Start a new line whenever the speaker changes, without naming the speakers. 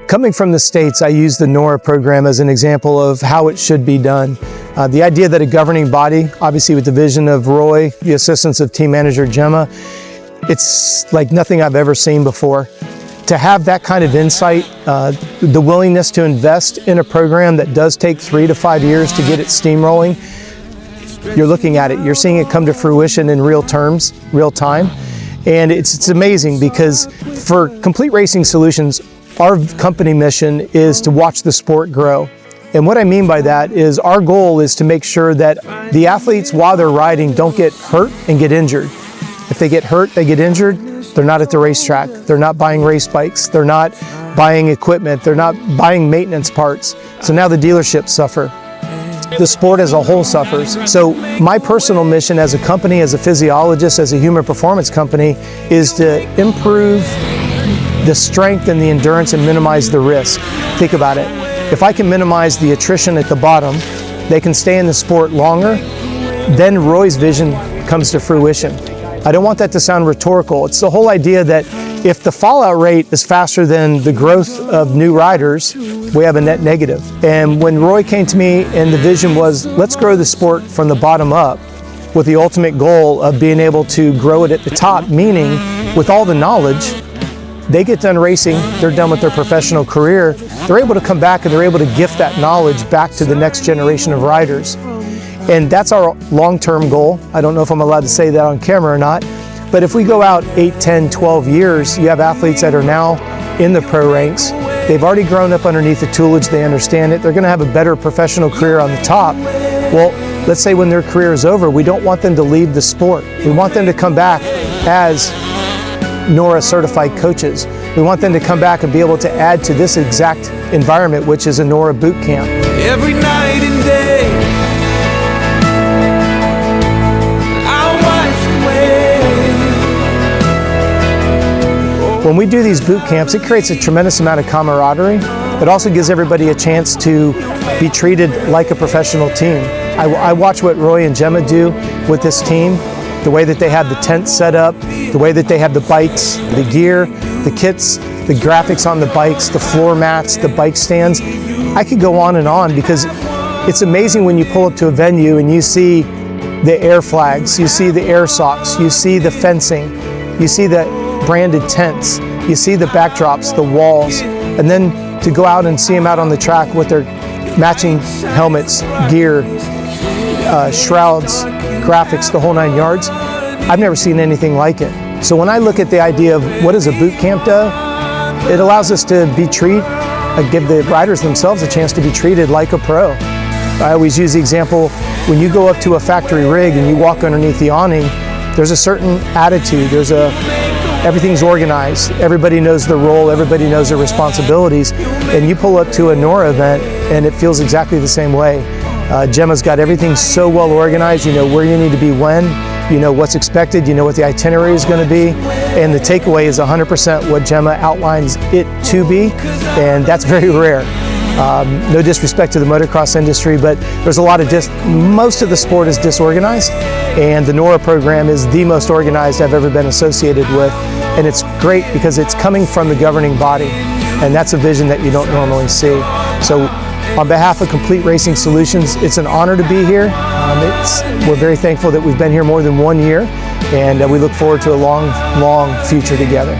Coming from the States, I use the NORA program as an example of how it should be done. The idea that a governing body, obviously with the vision of Roy, the assistance of team manager Gemma, it's like nothing I've ever seen before. To have that kind of insight, the willingness to invest in a program that does take 3 to 5 years to get it steamrolling, you're looking at it, you're seeing it come to fruition in real terms, real time. And it's amazing because for Complete Racing Solutions, our company mission is to watch the sport grow. And what I mean by that is our goal is to make sure that the athletes, while they're riding, don't get hurt and get injured. If they get hurt, they get injured, they're not at the racetrack, they're not buying race bikes, they're not buying equipment, they're not buying maintenance parts. So now the dealerships suffer. The sport as a whole suffers. So my personal mission as a company, as a physiologist, as a human performance company, is to improve the strength and the endurance and minimize the risk. Think about it. If I can minimize the attrition at the bottom, they can stay in the sport longer, then Roy's vision comes to fruition. I don't want that to sound rhetorical. It's the whole idea that if the fallout rate is faster than the growth of new riders, we have a net negative. And when Roy came to me and the vision was, let's grow the sport from the bottom up with the ultimate goal of being able to grow it at the top, meaning with all the knowledge, they get done racing, they're done with their professional career, they're able to come back and they're able to gift that knowledge back to the next generation of riders. And that's our long-term goal. I don't know if I'm allowed to say that on camera or not, but if we go out 8, 10, 12 years, you have athletes that are now in the pro ranks. They've already grown up underneath the toolage, they understand it, they're gonna have a better professional career on the top. Well, let's say when their career is over, we don't want them to leave the sport. We want them to come back as NORA certified coaches. We want them to come back and be able to add to this exact environment, which is a NORA boot camp.
Every night and day, I watch away.
When we do these boot camps, it creates a tremendous amount of camaraderie. It also gives everybody a chance to be treated like a professional team. I watch what Roy and Gemma do with this team. The way that they have the tent set up, the way that they have the bikes, the gear, the kits, the graphics on the bikes, the floor mats, the bike stands. I could go on and on because it's amazing when you pull up to a venue and you see the air flags, you see the air socks, you see the fencing, you see the branded tents, you see the backdrops, the walls, and then to go out and see them out on the track with their matching helmets, gear, shrouds, graphics, the whole 9 yards. I've never seen anything like it. So when I look at the idea of what does a boot camp do, it allows us to be give the riders themselves a chance to be treated like a pro. I always use the example, when you go up to a factory rig and you walk underneath the awning, there's a certain attitude, everything's organized, everybody knows their role, everybody knows their responsibilities, and you pull up to a NORA event and it feels exactly the same way. Gemma's got everything so well organized, you know where you need to be when, you know what's expected, you know what the itinerary is going to be, and the takeaway is 100% what Gemma outlines it to be, and that's very rare. No disrespect to the motocross industry, but there's a lot of most of the sport is disorganized, and the NORA program is the most organized I've ever been associated with, and it's great because it's coming from the governing body, and that's a vision that you don't normally see. So on behalf of Complete Racing Solutions, it's an honor to be here. We're very thankful that we've been here more than 1 year, and we look forward to a long, long future together.